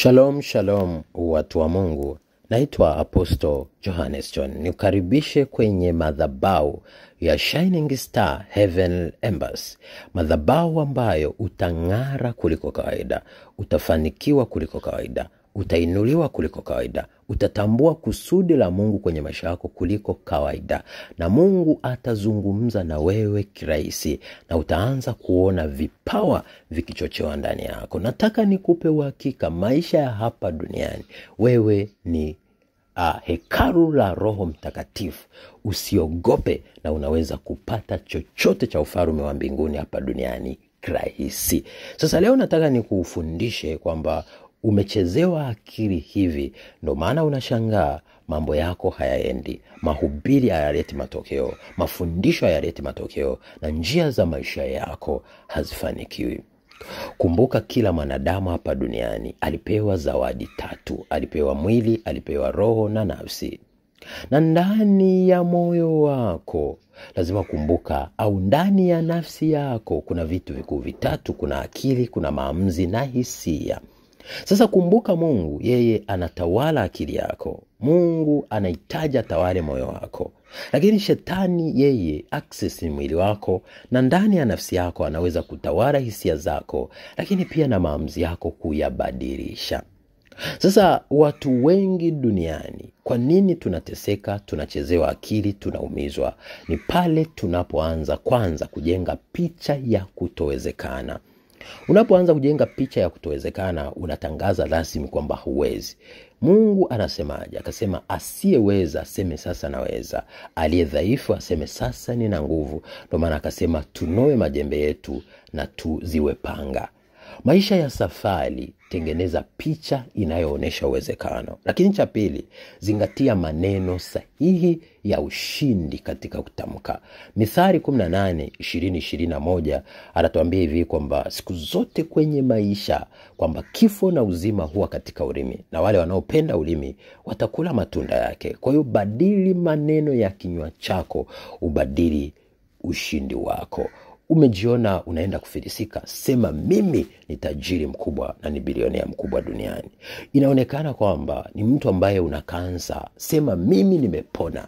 Shalom, shalom, watu wa Mungu. Naitwa Apostle Johannes John. Nikaribishe kwenye madhabahu ya Shining Star Heaven Embassy. Madhabahu ambayo utang'ara kuliko kawaida, utafanikiwa kuliko kawaida, utainuliwa kuliko kawaida, utatambua kusudi la Mungu kwenye maisha yako kuliko kawaida, na Mungu atazungumza na wewe kirahisi, na utaanza kuona vipawa vikichochewa ndani yako. Nataka nikupe uhakika, maisha ya hapa duniani, wewe ni hekalu la Roho Mtakatifu. Usiogope, na unaweza kupata chochote cha ufalme wa mbinguni hapa duniani kirahisi. Sasa leo nataka nikufundishe kwamba umechezewa akili hivi, ndo maana unashangaa mambo yako hayaendi, mahubiri hayaleti matokeo, mafundisho hayaleti matokeo, na njia za maisha yako hazifanikiwi. Kumbuka, kila mwanadamu hapa duniani alipewa zawadi tatu. Alipewa mwili, alipewa roho na nafsi. Na ndani ya moyo wako, lazima kumbuka, au ndani ya nafsi yako kuna vitu vikuu vitatu: kuna akili, kuna maamuzi na hisia. Sasa kumbuka, Mungu yeye anatawala akili yako. Mungu anahitaji atawale moyo wako. Lakini shetani yeye access ni mwili wako, na ndani ya nafsi yako anaweza kutawala hisia zako, lakini pia na maamuzi yako kuyabadilisha. Sasa watu wengi duniani, kwa nini tunateseka, tunachezewa akili, tunaumizwa? Ni pale tunapoanza kwanza kujenga picha ya kutowezekana. Unapoanza kujenga picha ya kutowezekana, unatangaza rasmi kwamba huwezi. Mungu anasemaje? Akasema asiyeweza aseme sasa naweza, aliye dhaifu aseme sasa nina nguvu. Ndio maana akasema tunoe majembe yetu na tuziwe panga. Maisha ya safari, tengeneza picha inayoonesha uwezekano. Lakini cha pili, zingatia maneno sahihi ya ushindi katika kutamka. Mithali 18:20-21 anatuambia hivi kwamba siku zote kwenye maisha, kwamba kifo na uzima huwa katika ulimi, na wale wanaopenda ulimi watakula matunda yake. Kwa hiyo badili maneno ya kinywa chako, ubadili ushindi wako. Umejiona unaenda kufilisika, sema mimi ni tajiri mkubwa na ni bilionea mkubwa duniani. Inaonekana kwamba ni mtu ambaye una kansa, sema mimi nimepona.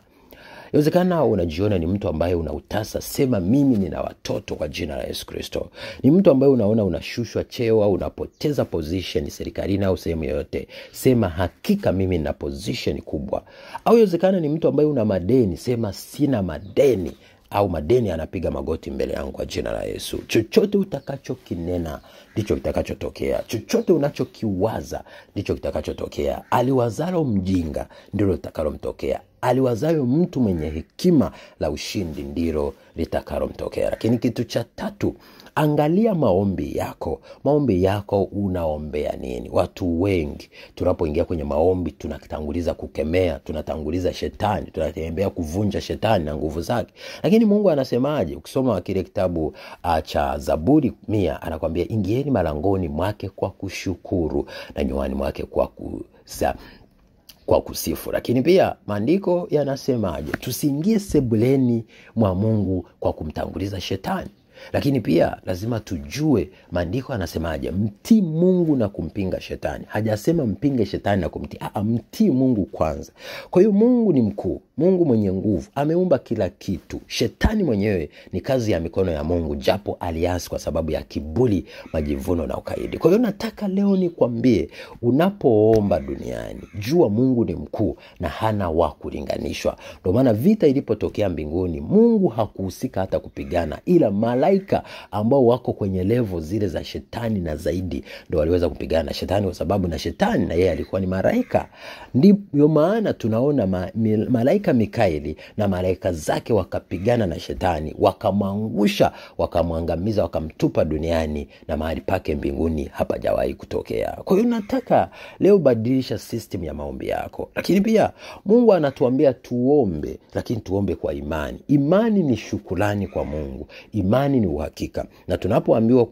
Inawezekana unajiona ni mtu ambaye una utasa, sema mimi nina watoto kwa jina la Yesu Kristo. Ni mtu ambaye unaona unashushwa cheo au unapoteza position serikalini au sehemu yoyote, sema hakika mimi nina position kubwa. Au inawezekana ni mtu ambaye una madeni, sema sina madeni, au madeni anapiga magoti mbele yangu kwa jina la Yesu. Chochote utakachokinena ndicho kitakachotokea. Chochote unachokiwaza ndicho kitakachotokea. Aliwazalo mjinga ndilo litakalomtokea. Aliwazayo mtu mwenye hekima la ushindi ndilo litakalomtokea. Lakini kitu cha tatu, angalia maombi yako. Maombi yako unaombea nini? Watu wengi tunapoingia kwenye maombi tunatanguliza kukemea, tunatanguliza shetani, tunatembea kuvunja shetani na nguvu zake. Lakini Mungu anasemaje? Ukisoma kile kitabu cha Zaburi 100, anakuambia ingieni malangoni mwake kwa kushukuru na nywani mwake kwa kusifu. Lakini pia maandiko yanasemaje? Tusiingie sebuleni mwa Mungu kwa kumtanguliza shetani. Lakini pia lazima tujue maandiko yanasemaje, mtii Mungu na kumpinga shetani. Hajasema mpinge shetani na kumtii, mtii Mungu kwanza. Kwa hiyo Mungu ni mkuu, Mungu mwenye nguvu, ameumba kila kitu. Shetani mwenyewe ni kazi ya mikono ya Mungu, japo aliasi kwa sababu ya kiburi, majivuno na ukaidi. Kwa hiyo nataka leo nikwambie, unapoomba duniani, jua Mungu ni mkuu na hana wa kulinganishwa. Ndio maana vita ilipotokea mbinguni, Mungu hakuhusika hata kupigana, ila malaika ambao wako kwenye level zile za shetani na zaidi ndio waliweza kupigana na shetani, kwa sababu na shetani na yeye alikuwa ni malaika. Ndio maana tunaona malaika Mikaeli na malaika zake wakapigana na shetani, wakamwangusha, wakamwangamiza, wakamtupa duniani, na mahali pake mbinguni hapajawahi kutokea. Kwa hiyo nataka leo badilisha system ya maombi yako. Lakini pia Mungu anatuambia tuombe, lakini tuombe kwa imani. Imani ni shukrani kwa Mungu. Imani ni uhakika. Na tunapoambiwa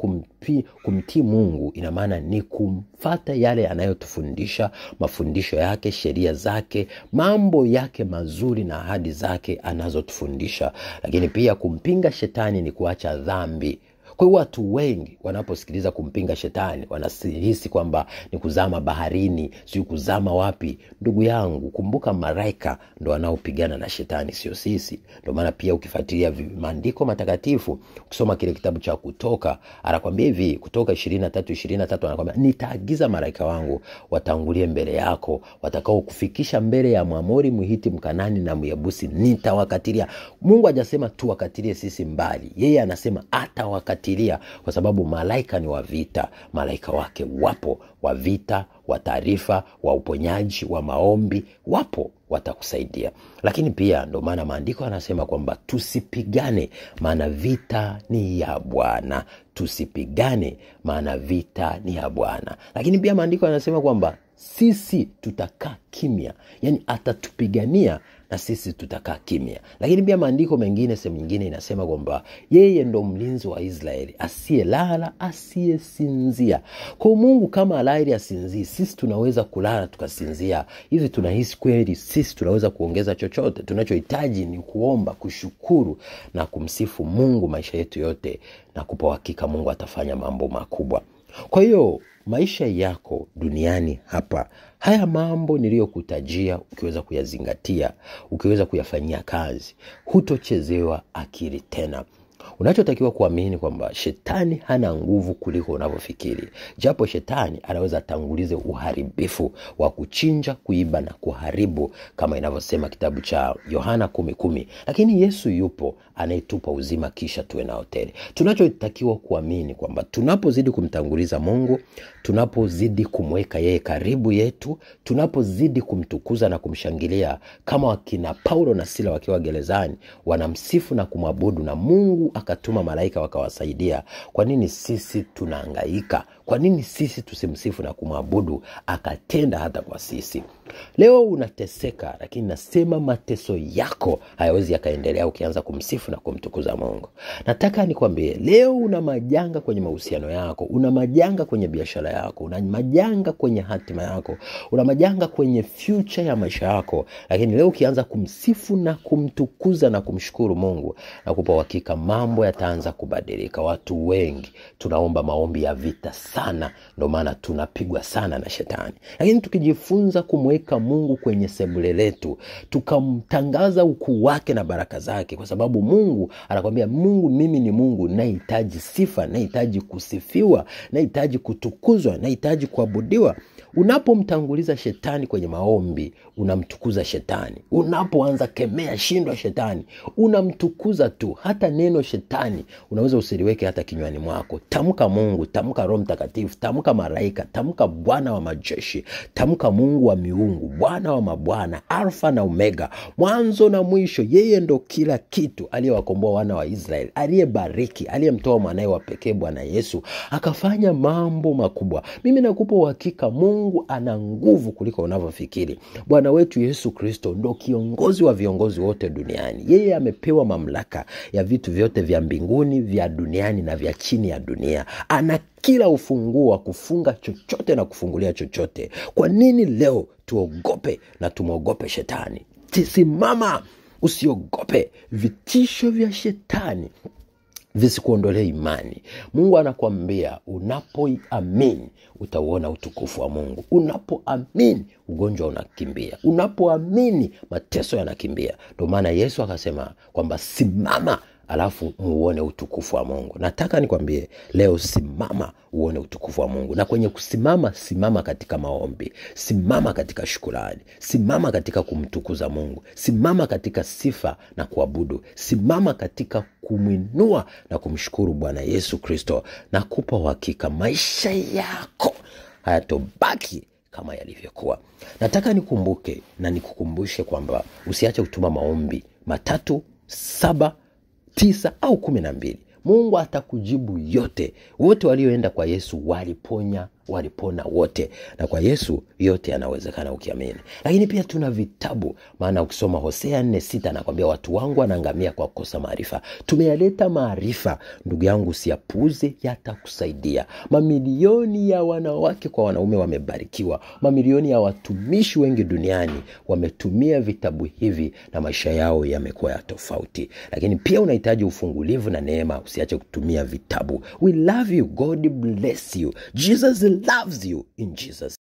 kumtii Mungu, ina maana ni kumfuata yale anayotufundisha, mafundisho yake, sheria zake, mambo yake mazuri na ahadi zake anazotufundisha. Lakini pia kumpinga shetani ni kuacha dhambi. Kwa hiyo watu wengi wanaposikiliza kumpinga shetani wanahisi kwamba ni kuzama baharini, sio kuzama wapi. Ndugu yangu, kumbuka malaika ndo wanaopigana na shetani, sio sisi. Ndio maana pia ukifuatilia maandiko matakatifu, ukisoma kile kitabu cha Kutoka, anakuambia hivi, Kutoka 23:23 anakuambia nitaagiza malaika wangu watangulie mbele yako, watakao kufikisha mbele ya Mwamori, Mhiti, Mkanani na Myebusi nitawakatilia. Mungu hajasema tuwakatilie sisi mbali. Yeye anasema atawakatilia, kwa sababu malaika ni wa vita. Malaika wake wapo wa vita, wa taarifa, wa uponyaji, wa maombi, wapo watakusaidia. Lakini pia ndio maana maandiko yanasema kwamba tusipigane maana vita ni ya Bwana. Tusipigane maana vita ni ya Bwana. Lakini pia maandiko yanasema kwamba sisi tutakaa kimya. Yaani atatupigania na sisi tutakaa kimya. Lakini pia maandiko mengine, sehemu nyingine inasema kwamba yeye ndo mlinzi wa Israeli, asiyelala, asiyesinzia. Kwa Mungu kama alaili asinzii, sisi tunaweza kulala tukasinzia. Hivi tunahisi kweli sisi tunaweza kuongeza chochote? Tunachohitaji ni kuomba, kushukuru na kumsifu Mungu maisha yetu yote, na kupa hakika Mungu atafanya mambo makubwa. Kwa hiyo maisha yako duniani hapa, haya mambo niliyokutajia ukiweza kuyazingatia, ukiweza kuyafanyia kazi, hutochezewa akili tena. Unachotakiwa kuamini kwamba shetani hana nguvu kuliko unavyofikiri. Japo shetani anaweza tangulize uharibifu wa kuchinja, kuiba na kuharibu kama inavyosema kitabu cha Yohana 10:10. Lakini Yesu yupo anayetupa uzima kisha tuwe nao tele. Tunachotakiwa kuamini kwamba tunapozidi kumtanguliza Mungu, tunapozidi kumweka yeye karibu yetu, tunapozidi kumtukuza na kumshangilia kama wakina Paulo na Sila wakiwa gerezani wanamsifu na kumwabudu, na Mungu akatuma malaika wakawasaidia. Kwa nini sisi tunahangaika? Kwa nini sisi tusimsifu na kumwabudu? Akatenda hata kwa sisi. Leo unateseka, lakini nasema mateso yako hayawezi yakaendelea ukianza kumsifu na kumtukuza Mungu. Nataka nikwambie, leo una majanga kwenye mahusiano yako, una majanga kwenye biashara yako, una majanga kwenye hatima yako, una majanga kwenye future ya maisha yako. Lakini leo ukianza kumsifu na kumtukuza na kumshukuru Mungu, na kupa hakika mambo yataanza kubadilika. Watu wengi tunaomba maombi ya vita sana, ndio maana tunapigwa sana na shetani. Lakini tukijifunza kumweka Mungu kwenye sebule letu, tukamtangaza ukuu wake na baraka zake, kwa sababu Mungu anakuambia, Mungu mimi ni Mungu, nahitaji sifa, nahitaji kusifiwa, nahitaji kutukuzwa, nahitaji kuabudiwa. Unapomtanguliza shetani kwenye maombi, unamtukuza shetani. Unapoanza kemea shindwa shetani, unamtukuza tu. Hata neno shetani unaweza usiliweke hata kinywani mwako. Tamka Mungu, tamka Roho Mtakatifu, tamka malaika, tamka Bwana wa majeshi, tamka Mungu wa miungu, Bwana wa mabwana, Alfa na Omega, mwanzo na mwisho. Yeye ndo kila kitu, aliyewakomboa wana wa Israeli, aliyebariki, aliyemtoa mwanae wa pekee Bwana Yesu, akafanya mambo makubwa. Mimi nakupa uhakika Mungu ana nguvu kuliko unavyofikiri. Bwana wetu Yesu Kristo ndo kiongozi wa viongozi wote duniani. Yeye amepewa mamlaka ya vitu vyote vya mbinguni, vya duniani na vya chini ya dunia. Ana kila ufunguo wa kufunga chochote na kufungulia chochote. Kwa nini leo tuogope na tumogope shetani? Simama, usiogope vitisho vya shetani visikuondolee imani. Mungu anakuambia unapoamini utaona utukufu wa Mungu. Unapoamini ugonjwa unakimbia. Unapoamini mateso yanakimbia. Ndio maana Yesu akasema kwamba simama alafu muone utukufu wa Mungu. Nataka nikwambie leo, simama uone utukufu wa Mungu. Na kwenye kusimama, simama katika maombi, simama katika shukrani, simama katika kumtukuza Mungu, simama katika sifa na kuabudu, simama katika kumwinua na kumshukuru Bwana Yesu Kristo. Na kupa hakika maisha yako hayatobaki kama yalivyokuwa. Nataka nikumbuke na nikukumbushe kwamba usiache kutuma maombi 3, 7, 9 au 12. Mungu atakujibu yote. Wote walioenda kwa Yesu waliponya walipona wote. Na kwa Yesu yote yanawezekana ukiamini. Lakini pia tuna vitabu, maana ukisoma Hosea 4:6 anakuambia watu wangu wanaangamia kwa kukosa maarifa. Tumeyaleta maarifa, ndugu yangu, usiyapuuze, yatakusaidia. Mamilioni ya wanawake kwa wanaume wamebarikiwa. Mamilioni ya watumishi wengi duniani wametumia vitabu hivi na maisha yao yamekuwa ya tofauti. Lakini pia unahitaji ufungulivu na neema, usiache kutumia vitabu. We love you. God bless you. Jesus loves you in Jesus.